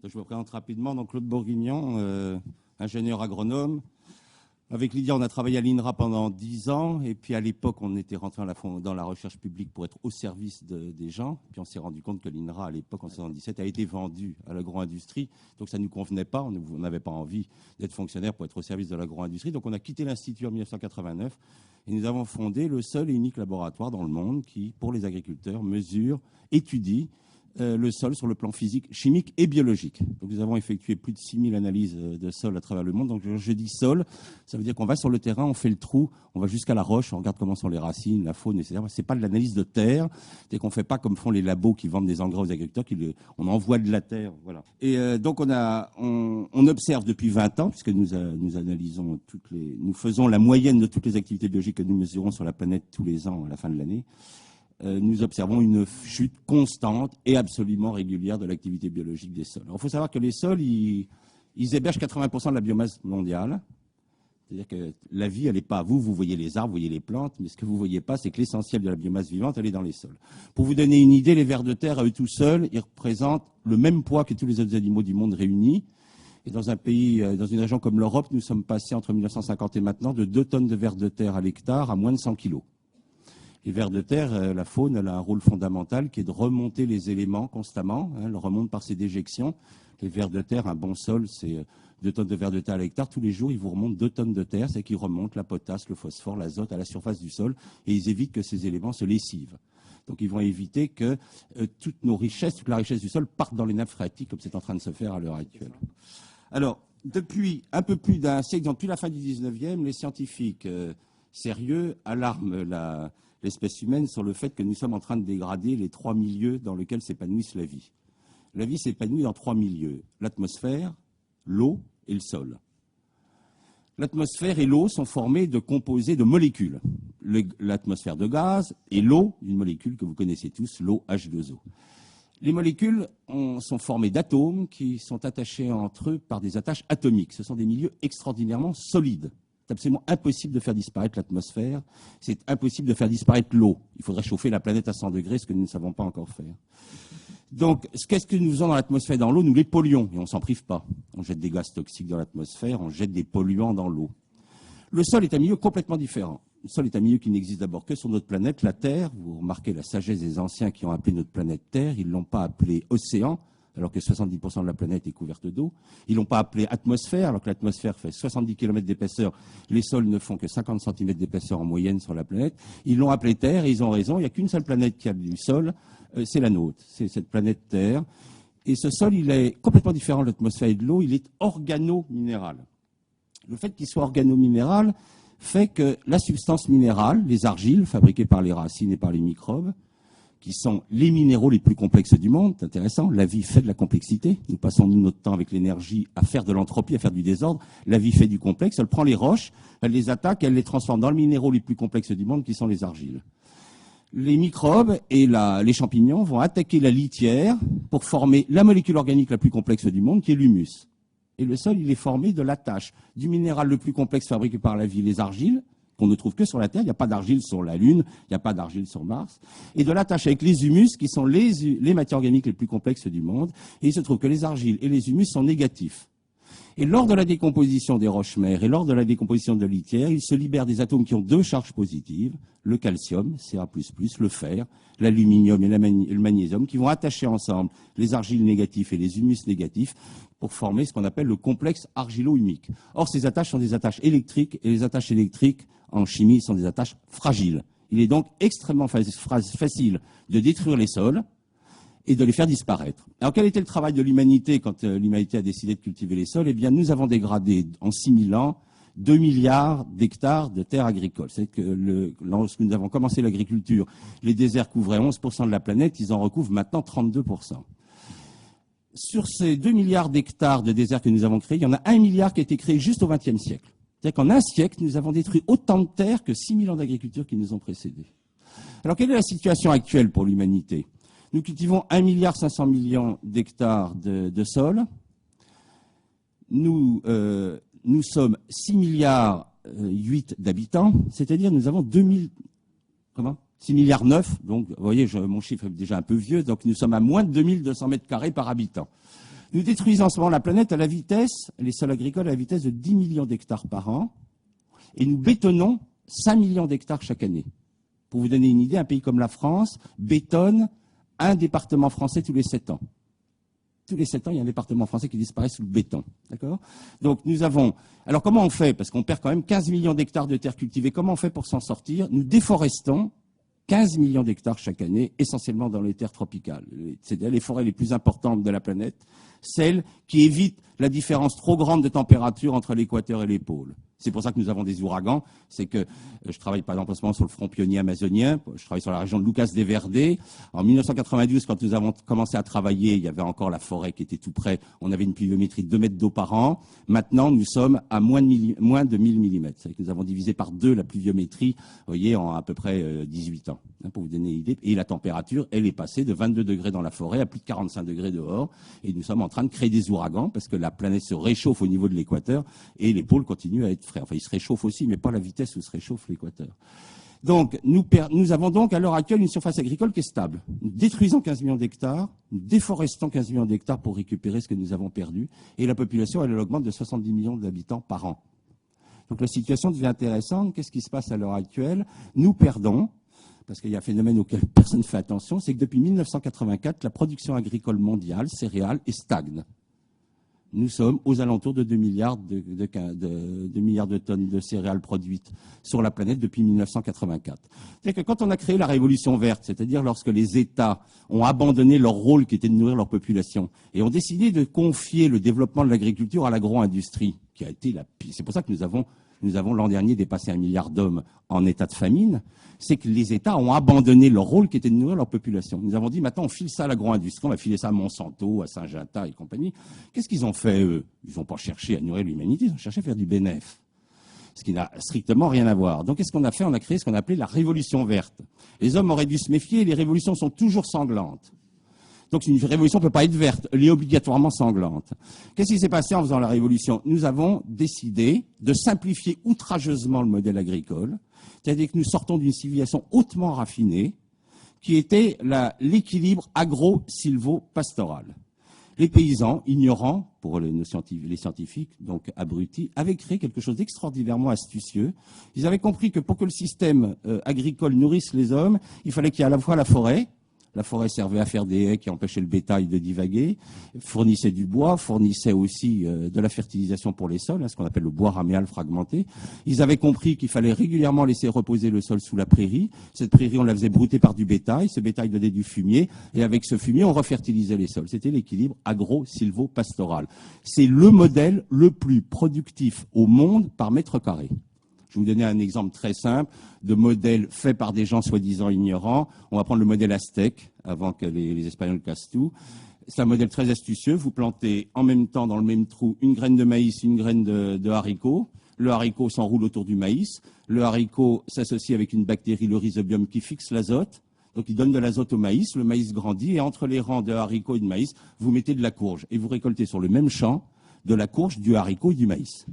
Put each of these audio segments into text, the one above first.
Donc, je me présente rapidement. Donc, Claude Bourguignon, ingénieur agronome. Avec Lydia, on a travaillé à l'INRA pendant 10 ans. Et puis, à l'époque, on était rentré dans la recherche publique pour être au service des gens. Puis, on s'est rendu compte que l'INRA, à l'époque, en 1977, a été vendu à l'agro-industrie. Donc, ça ne nous convenait pas. On n'avait pas envie d'être fonctionnaire pour être au service de l'agro-industrie. Donc, on a quitté l'Institut en 1989. Et nous avons fondé le seul et unique laboratoire dans le monde qui, pour les agriculteurs, mesure, étudie le sol sur le plan physique, chimique et biologique. Donc, nous avons effectué plus de 6000 analyses de sol à travers le monde. Donc, je dis sol, ça veut dire qu'on va sur le terrain, on fait le trou, on va jusqu'à la roche, on regarde comment sont les racines, la faune, etc. C'est pas de l'analyse de terre, c'est qu'on fait pas comme font les labos qui vendent des engrais aux agriculteurs, on envoie de la terre, voilà. Et donc, on observe depuis 20 ans, puisque nous analysons nous faisons la moyenne de toutes les activités biologiques que nous mesurons sur la planète tous les ans à la fin de l'année. Nous observons une chute constante et absolument régulière de l'activité biologique des sols. Alors, il faut savoir que les sols, ils hébergent 80% de la biomasse mondiale. C'est-à-dire que la vie, elle n'est pas vous voyez les arbres, vous voyez les plantes, mais ce que vous ne voyez pas, c'est que l'essentiel de la biomasse vivante, elle est dans les sols. Pour vous donner une idée, les vers de terre, à eux tout seuls, ils représentent le même poids que tous les autres animaux du monde réunis. Et dans un pays, dans une région comme l'Europe, nous sommes passés entre 1950 et maintenant de 2 tonnes de vers de terre à l'hectare à moins de 100 kilos. Les vers de terre, la faune, elle a un rôle fondamental qui est de remonter les éléments constamment. Elle remonte par ses déjections. Les vers de terre, un bon sol, c'est 2 tonnes de vers de terre à l'hectare. Tous les jours, ils vous remontent 2 tonnes de terre. C'est qu'ils remontent la potasse, le phosphore, l'azote à la surface du sol. Et ils évitent que ces éléments se lessivent. Donc, ils vont éviter que toutes nos richesses, toute la richesse du sol parte dans les nappes phréatiques, comme c'est en train de se faire à l'heure actuelle. Alors, depuis un peu plus d'un siècle, depuis la fin du 19e, les scientifiques sérieux alarment l'espèce humaine sur le fait que nous sommes en train de dégrader les 3 milieux dans lesquels s'épanouisse la vie. La vie s'épanouit dans 3 milieux, l'atmosphère, l'eau et le sol. L'atmosphère et l'eau sont composés de molécules. L'atmosphère de gaz et l'eau, d'une molécule que vous connaissez tous, l'eau H2O. Les molécules sont formées d'atomes qui sont attachés entre eux par des attaches atomiques. Ce sont des milieux extraordinairement solides. C'est absolument impossible de faire disparaître l'atmosphère. C'est impossible de faire disparaître l'eau. Il faudrait chauffer la planète à 100 degrés, ce que nous ne savons pas encore faire. Donc, qu'est-ce que nous faisons dans l'atmosphère et dans l'eau? Nous les polluons, et on ne s'en prive pas. On jette des gaz toxiques dans l'atmosphère, on jette des polluants dans l'eau. Le sol est un milieu complètement différent. Le sol est un milieu qui n'existe d'abord que sur notre planète, la Terre. Vous remarquez la sagesse des anciens qui ont appelé notre planète Terre. Ils ne l'ont pas appelée océan, alors que 70% de la planète est couverte d'eau. Ils ne l'ont pas appelé atmosphère, alors que l'atmosphère fait 70 km d'épaisseur. Les sols ne font que 50 cm d'épaisseur en moyenne sur la planète. Ils l'ont appelé Terre et ils ont raison. Il n'y a qu'une seule planète qui a du sol, c'est la nôtre. C'est cette planète Terre. Et ce sol, il est complètement différent de l'atmosphère et de l'eau. Il est organo-minéral. Le fait qu'il soit organo-minéral fait que la substance minérale, les argiles fabriquées par les racines et par les microbes, qui sont les minéraux les plus complexes du monde, c'est intéressant, la vie fait de la complexité, nous passons notre temps avec l'énergie à faire de l'entropie, à faire du désordre, la vie fait du complexe, elle prend les roches, elle les attaque, elle les transforme dans les minéraux les plus complexes du monde qui sont les argiles. Les microbes et les champignons vont attaquer la litière pour former la molécule organique la plus complexe du monde qui est l'humus. Et le sol, il est formé de l'attache du minéral le plus complexe fabriqué par la vie, les argiles, qu'on ne trouve que sur la Terre, il n'y a pas d'argile sur la Lune, il n'y a pas d'argile sur Mars, et de l'attache avec les humus, qui sont les matières organiques les plus complexes du monde, et il se trouve que les argiles et les humus sont négatifs. Et lors de la décomposition des roches-mères et lors de la décomposition de la litière, il se libère des atomes qui ont 2 charges positives, le calcium, Ca++, le fer, l'aluminium et le magnésium, qui vont attacher ensemble les argiles négatifs et les humus négatifs pour former ce qu'on appelle le complexe argilo-humique. Or, ces attaches sont des attaches électriques, et les attaches électriques, en chimie, sont des attaches fragiles. Il est donc extrêmement facile de détruire les sols et de les faire disparaître. Alors, quel était le travail de l'humanité quand l'humanité a décidé de cultiver les sols? Eh bien, nous avons dégradé en 6000 ans 2 milliards d'hectares de terres agricoles. C'est que lorsque nous avons commencé l'agriculture, les déserts couvraient 11% de la planète, ils en recouvrent maintenant 32%. Sur ces 2 milliards d'hectares de déserts que nous avons créés, il y en a 1 milliard qui a été créé juste au XXe siècle. C'est-à-dire qu'en un siècle, nous avons détruit autant de terres que 6000 ans d'agriculture qui nous ont précédés. Alors, quelle est la situation actuelle pour l'humanité? Nous cultivons 1,5 milliard d'hectares de sol. Nous sommes 6,8 milliards d'habitants, c'est-à-dire nous avons 6,9 milliards. Donc, vous voyez, mon chiffre est déjà un peu vieux, donc nous sommes à moins de 2200 mètres carrés par habitant. Nous détruisons en ce moment la planète à la vitesse, les sols agricoles à la vitesse de 10 millions d'hectares par an, et nous bétonnons 5 millions d'hectares chaque année. Pour vous donner une idée, un pays comme la France bétonne un département français tous les 7 ans. Tous les 7 ans, il y a un département français qui disparaît sous le béton. D'accord ? Donc nous avons... Alors comment on fait ? Parce qu'on perd quand même 15 millions d'hectares de terres cultivées. Comment on fait pour s'en sortir ? Nous déforestons 15 millions d'hectares chaque année, essentiellement dans les terres tropicales. C'est les forêts les plus importantes de la planète, celles qui évitent la différence trop grande de température entre l'équateur et les pôles. C'est pour ça que nous avons des ouragans. C'est que je travaille par exemple en ce moment sur le front pionnier amazonien. Je travaille sur la région de Lucas de Verde. En 1992, quand nous avons commencé à travailler, il y avait encore la forêt qui était tout près. On avait une pluviométrie de 2 mètres d'eau par an. Maintenant, nous sommes à moins de 1000 mm. C'est-à-dire que nous avons divisé par 2 la pluviométrie, vous voyez, en à peu près 18 ans, hein, pour vous donner une idée. Et la température, elle est passée de 22 degrés dans la forêt à plus de 45 degrés dehors. Et nous sommes en train de créer des ouragans parce que la planète se réchauffe au niveau de l'équateur et les pôles continuent à être frais. Enfin, ils se réchauffent aussi, mais pas à la vitesse où se réchauffe l'équateur. Donc, nous avons donc à l'heure actuelle une surface agricole qui est stable. Nous détruisons 15 millions d'hectares, nous déforestons 15 millions d'hectares pour récupérer ce que nous avons perdu, et la population, elle augmente de 70 millions d'habitants par an. Donc la situation devient intéressante. Qu'est-ce qui se passe à l'heure actuelle ? Nous perdons, parce qu'il y a un phénomène auquel personne ne fait attention, c'est que depuis 1984, la production agricole mondiale, céréales, stagne. Nous sommes aux alentours de 2 milliards de tonnes de céréales produites sur la planète depuis 1984. C'est-à-dire que quand on a créé la révolution verte, c'est-à-dire lorsque les États ont abandonné leur rôle qui était de nourrir leur population et ont décidé de confier le développement de l'agriculture à l'agro-industrie, qui a été c'est pour ça que nous avons l'an dernier dépassé 1 milliard d'hommes en état de famine, c'est que les États ont abandonné leur rôle qui était de nourrir leur population. Nous avons dit, maintenant on file ça à l'agro-industrie, on va filer ça à Monsanto, à Syngenta et compagnie. Qu'est-ce qu'ils ont fait, eux ? Ils n'ont pas cherché à nourrir l'humanité, ils ont cherché à faire du bénéfice. Ce qui n'a strictement rien à voir. Donc qu'est-ce qu'on a fait ? On a créé ce qu'on appelait la révolution verte. Les hommes auraient dû se méfier, les révolutions sont toujours sanglantes. Donc une révolution ne peut pas être verte, elle est obligatoirement sanglante. Qu'est-ce qui s'est passé en faisant la révolution ? Nous avons décidé de simplifier outrageusement le modèle agricole, c'est-à-dire que nous sortons d'une civilisation hautement raffinée, qui était l'équilibre agro-silvo-pastoral. Les paysans, ignorants, pour les scientifiques, donc abrutis, avaient créé quelque chose d'extraordinairement astucieux. Ils avaient compris que pour que le système agricole nourrisse les hommes, il fallait qu'il y ait à la fois la forêt. La forêt servait à faire des haies qui empêchaient le bétail de divaguer, fournissait du bois, fournissait aussi de la fertilisation pour les sols, hein, ce qu'on appelle le bois raméal fragmenté. Ils avaient compris qu'il fallait régulièrement laisser reposer le sol sous la prairie. Cette prairie, on la faisait brouter par du bétail. Ce bétail donnait du fumier. Et avec ce fumier, on refertilisait les sols. C'était l'équilibre agro-silvo-pastoral. C'est le modèle le plus productif au monde par mètre carré. Je vais vous donner un exemple très simple de modèle fait par des gens soi-disant ignorants. On va prendre le modèle aztèque, avant que les Espagnols cassent tout. C'est un modèle très astucieux. Vous plantez en même temps dans le même trou une graine de maïs, une graine de haricot. Le haricot s'enroule autour du maïs. Le haricot s'associe avec une bactérie, le rhizobium, qui fixe l'azote. Donc il donne de l'azote au maïs. Le maïs grandit et entre les rangs de haricots et de maïs, vous mettez de la courge. Et vous récoltez sur le même champ de la courge, du haricot et du maïs.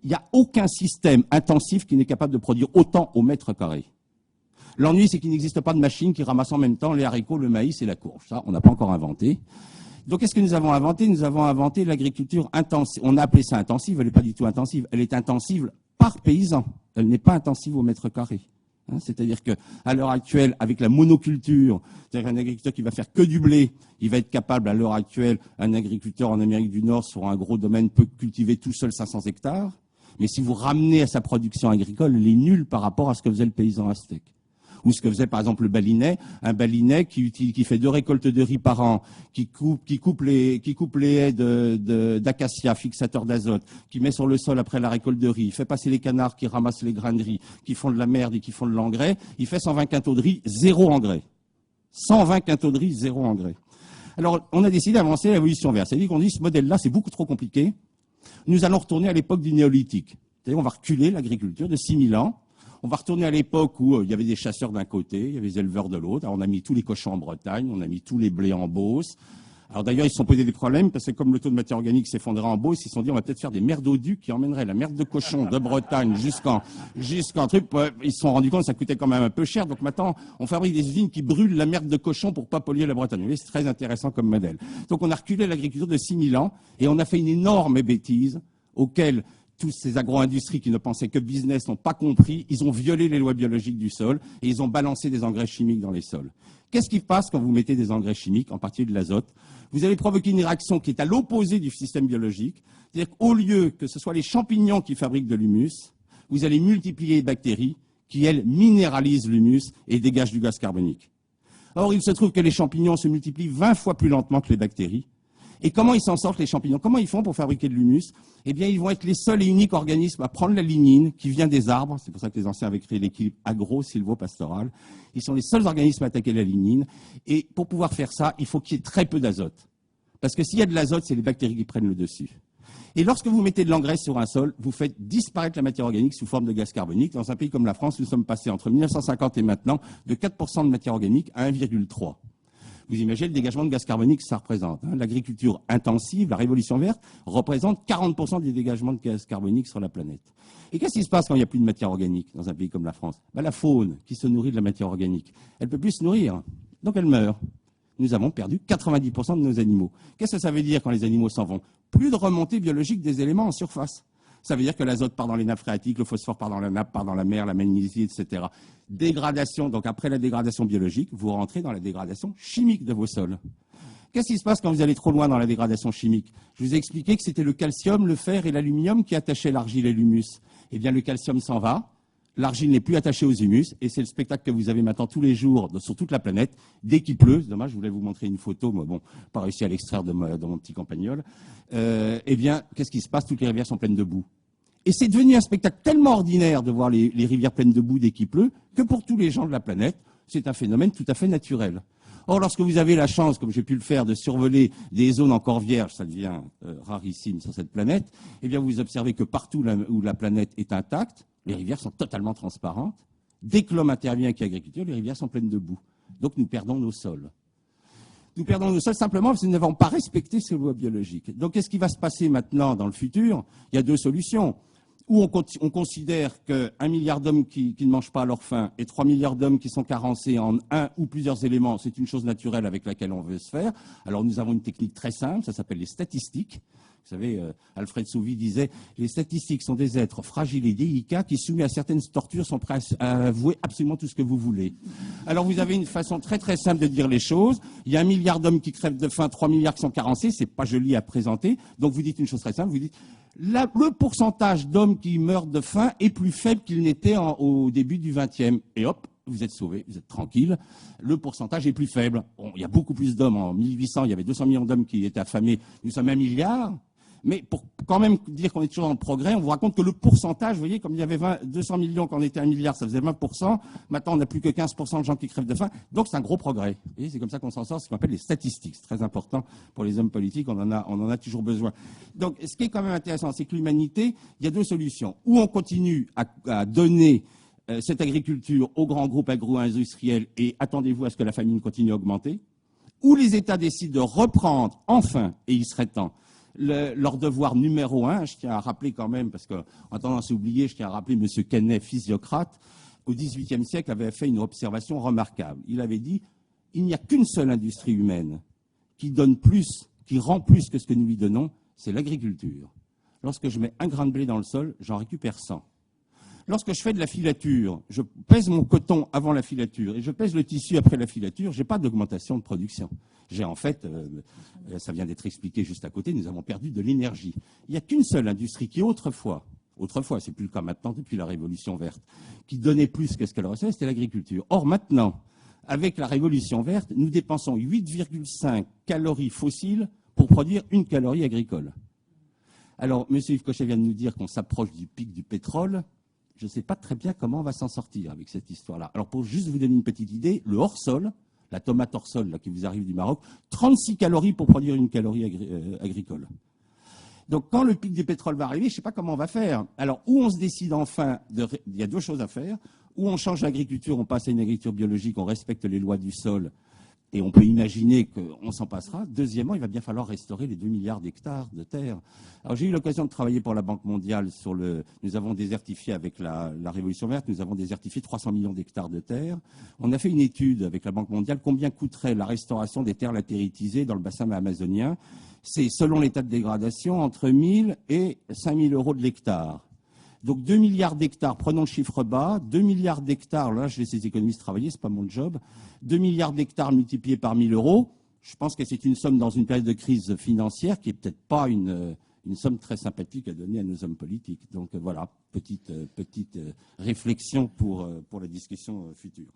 Il n'y a aucun système intensif qui n'est capable de produire autant au mètre carré. L'ennui, c'est qu'il n'existe pas de machine qui ramasse en même temps les haricots, le maïs et la courge. Ça, on n'a pas encore inventé. Donc, qu'est-ce que nous avons inventé ? Nous avons inventé l'agriculture intensive. On a appelé ça intensive, elle n'est pas du tout intensive. Elle est intensive par paysan. Elle n'est pas intensive au mètre carré. Hein, c'est-à-dire qu'à l'heure actuelle, avec la monoculture, c'est-à-dire un agriculteur qui va faire que du blé, il va être capable, à l'heure actuelle, un agriculteur en Amérique du Nord sur un gros domaine peut cultiver tout seul 500 hectares. Mais si vous ramenez à sa production agricole, elle est nulle par rapport à ce que faisait le paysan aztèque. Ou ce que faisait par exemple le balinais, un balinais qui fait 2 récoltes de riz par an, qui coupe les haies d'acacia, fixateurs d'azote, qui met sur le sol après la récolte de riz, fait passer les canards qui ramassent les grains de riz, qui font de la merde et qui font de l'engrais, il fait 120 quintaux de riz, 0 engrais. 120 quintaux de riz, 0 engrais. Alors on a décidé d'avancer l'évolution verte. C'est-à-dire qu'on dit ce modèle-là c'est beaucoup trop compliqué. Nous allons retourner à l'époque du néolithique. C'est-à-dire on va reculer l'agriculture de 6000 ans. On va retourner à l'époque où il y avait des chasseurs d'un côté, il y avait des éleveurs de l'autre. Alors, on a mis tous les cochons en Bretagne, on a mis tous les blés en Beauce. Alors d'ailleurs, ils se sont posés des problèmes parce que comme le taux de matière organique s'effondrait en Beauce, ils se sont dit on va peut-être faire des merdoducs qui emmèneraient la merde de cochon de Bretagne jusqu'en truc. Ils se sont rendus compte que ça coûtait quand même un peu cher. Donc maintenant, on fabrique des usines qui brûlent la merde de cochon pour pas polluer la Bretagne. Vous voyez, c'est très intéressant comme modèle. Donc on a reculé l'agriculture de 6000 ans et on a fait une énorme bêtise auquel tous ces agro-industries qui ne pensaient que business n'ont pas compris. Ils ont violé les lois biologiques du sol et ils ont balancé des engrais chimiques dans les sols. Qu'est-ce qui se passe quand vous mettez des engrais chimiques, en particulier de l'azote? Vous allez provoquer une réaction qui est à l'opposé du système biologique. C'est-à-dire qu'au lieu que ce soit les champignons qui fabriquent de l'humus, vous allez multiplier les bactéries qui, elles, minéralisent l'humus et dégagent du gaz carbonique. Or, il se trouve que les champignons se multiplient 20 fois plus lentement que les bactéries. Et comment ils s'en sortent, les champignons? Comment ils font pour fabriquer de l'humus? Eh bien, ils vont être les seuls et uniques organismes à prendre la lignine qui vient des arbres. C'est pour ça que les anciens avaient créé l'équilibre agro-sylvo-pastoral. Ils sont les seuls organismes à attaquer la lignine. Et pour pouvoir faire ça, il faut qu'il y ait très peu d'azote. Parce que s'il y a de l'azote, c'est les bactéries qui prennent le dessus. Et lorsque vous mettez de l'engrais sur un sol, vous faites disparaître la matière organique sous forme de gaz carbonique. Dans un pays comme la France, nous sommes passés entre 1950 et maintenant de 4% de matière organique à 1,3%. Vous imaginez le dégagement de gaz carbonique que ça représente. L'agriculture intensive, la révolution verte, représente 40% des dégagements de gaz carbonique sur la planète. Et qu'est-ce qui se passe quand il n'y a plus de matière organique dans un pays comme la France? La faune, qui se nourrit de la matière organique, elle ne peut plus se nourrir, donc elle meurt. Nous avons perdu 90% de nos animaux. Qu'est-ce que ça veut dire quand les animaux s'en vont? Plus de remontée biologique des éléments en surface. Ça veut dire que l'azote part dans les nappes phréatiques, le phosphore part dans la nappe, part dans la mer, la magnésie, etc. Dégradation, donc après la dégradation biologique, vous rentrez dans la dégradation chimique de vos sols. Qu'est-ce qui se passe quand vous allez trop loin dans la dégradation chimique? Je vous ai expliqué que c'était le calcium, le fer et l'aluminium qui attachaient l'argile et l'humus. Eh bien, le calcium s'en va, l'argile n'est plus attachée aux humus, et c'est le spectacle que vous avez maintenant tous les jours sur toute la planète. Dès qu'il pleut, c'est dommage, je voulais vous montrer une photo, mais bon, pas réussi à l'extraire de mon petit campagnol. Eh bien, qu'est-ce qui se passe? Toutes les rivières sont pleines de boue. Et c'est devenu un spectacle tellement ordinaire de voir les rivières pleines de boue dès qu'il pleut, que pour tous les gens de la planète, c'est un phénomène tout à fait naturel. Or, lorsque vous avez la chance, comme j'ai pu le faire, de survoler des zones encore vierges, ça devient rarissime sur cette planète, eh bien, vous observez que partout où la planète est intacte, les rivières sont totalement transparentes. Dès que l'homme intervient avec l'agriculture, les rivières sont pleines de boue. Donc, nous perdons nos sols. Nous perdons nos sols simplement parce que nous n'avons pas respecté ces lois biologiques. Donc, qu'est-ce qui va se passer maintenant dans le futur? Il y a deux solutions. Ou on considère qu'1 milliard d'hommes qui ne mangent pas à leur faim et 3 milliards d'hommes qui sont carencés en un ou plusieurs éléments, c'est une chose naturelle avec laquelle on veut se faire. Alors nous avons une technique très simple, ça s'appelle les statistiques. Vous savez, Alfred Sauvy disait « Les statistiques sont des êtres fragiles et délicats qui, soumis à certaines tortures, sont prêts à avouer absolument tout ce que vous voulez. » Alors vous avez une façon très très simple de dire les choses. Il y a 1 milliard d'hommes qui crèvent de faim, 3 milliards qui sont carencés, c'est pas joli à présenter. Donc vous dites une chose très simple, vous dites le pourcentage d'hommes qui meurent de faim est plus faible qu'il n'était au début du XXe. Et hop, vous êtes sauvés, vous êtes tranquille. Le pourcentage est plus faible. Bon, il y a beaucoup plus d'hommes. En 1800, il y avait 200 millions d'hommes qui étaient affamés. Nous sommes 1 milliard. Mais pour quand même dire qu'on est toujours dans le progrès, on vous raconte que le pourcentage, vous voyez, comme il y avait 200 millions quand on était 1 milliard, ça faisait 20%. Maintenant, on n'a plus que 15% de gens qui crèvent de faim. Donc, c'est un gros progrès. Vous voyez, c'est comme ça qu'on s'en sort, ce qu'on appelle les statistiques. C'est très important pour les hommes politiques, on en a toujours besoin. Donc, ce qui est quand même intéressant, c'est que l'humanité, il y a deux solutions. Ou on continue à donner cette agriculture aux grands groupes agro-industriels et attendez-vous à ce que la famine continue à augmenter, ou les États décident de reprendre, enfin, et il serait temps, leur devoir numéro un, je tiens à rappeler quand même, parce qu'en tendance à oublier, je tiens à rappeler M. Quesnay, physiocrate, au XVIIIe siècle, avait fait une observation remarquable. Il avait dit « Il n'y a qu'une seule industrie humaine qui donne plus, qui rend plus que ce que nous lui donnons, c'est l'agriculture. Lorsque je mets un grain de blé dans le sol, j'en récupère 100. Lorsque je fais de la filature, je pèse mon coton avant la filature et je pèse le tissu après la filature, je n'ai pas d'augmentation de production. J'ai en fait, ça vient d'être expliqué juste à côté, nous avons perdu de l'énergie. Il n'y a qu'une seule industrie qui autrefois, c'est plus le cas maintenant depuis la Révolution verte, qui donnait plus que ce qu'elle recevait, c'était l'agriculture. Or maintenant, avec la Révolution verte, nous dépensons 8,5 calories fossiles pour produire 1 calorie agricole. Alors, M. Yves Cochet vient de nous dire qu'on s'approche du pic du pétrole. Je ne sais pas très bien comment on va s'en sortir avec cette histoire-là. Alors, pour juste vous donner une petite idée, le hors-sol, la tomate hors-sol là, qui vous arrive du Maroc, 36 calories pour produire 1 calorie agricole. Donc, quand le pic du pétrole va arriver, je ne sais pas comment on va faire. Alors, où on se décide enfin, il y a deux choses à faire. Où on change l'agriculture, on passe à une agriculture biologique, on respecte les lois du sol et on peut imaginer qu'on s'en passera. Deuxièmement, il va bien falloir restaurer les 2 milliards d'hectares de terre. Alors j'ai eu l'occasion de travailler pour la Banque mondiale sur nous avons désertifié avec la Révolution verte, nous avons désertifié 300 millions d'hectares de terre. On a fait une étude avec la Banque mondiale, combien coûterait la restauration des terres latéritisées dans le bassin amazonien. C'est, selon l'état de dégradation, entre 1 000 et 5 000 euros de l'hectare. Donc 2 milliards d'hectares, prenons le chiffre bas, 2 milliards d'hectares, là je laisse les économistes travailler, c'est pas mon job, 2 milliards d'hectares multipliés par 1 000 euros, je pense que c'est une somme dans une période de crise financière qui est peut-être pas une somme très sympathique à donner à nos hommes politiques. Donc voilà, petite réflexion pour la discussion future.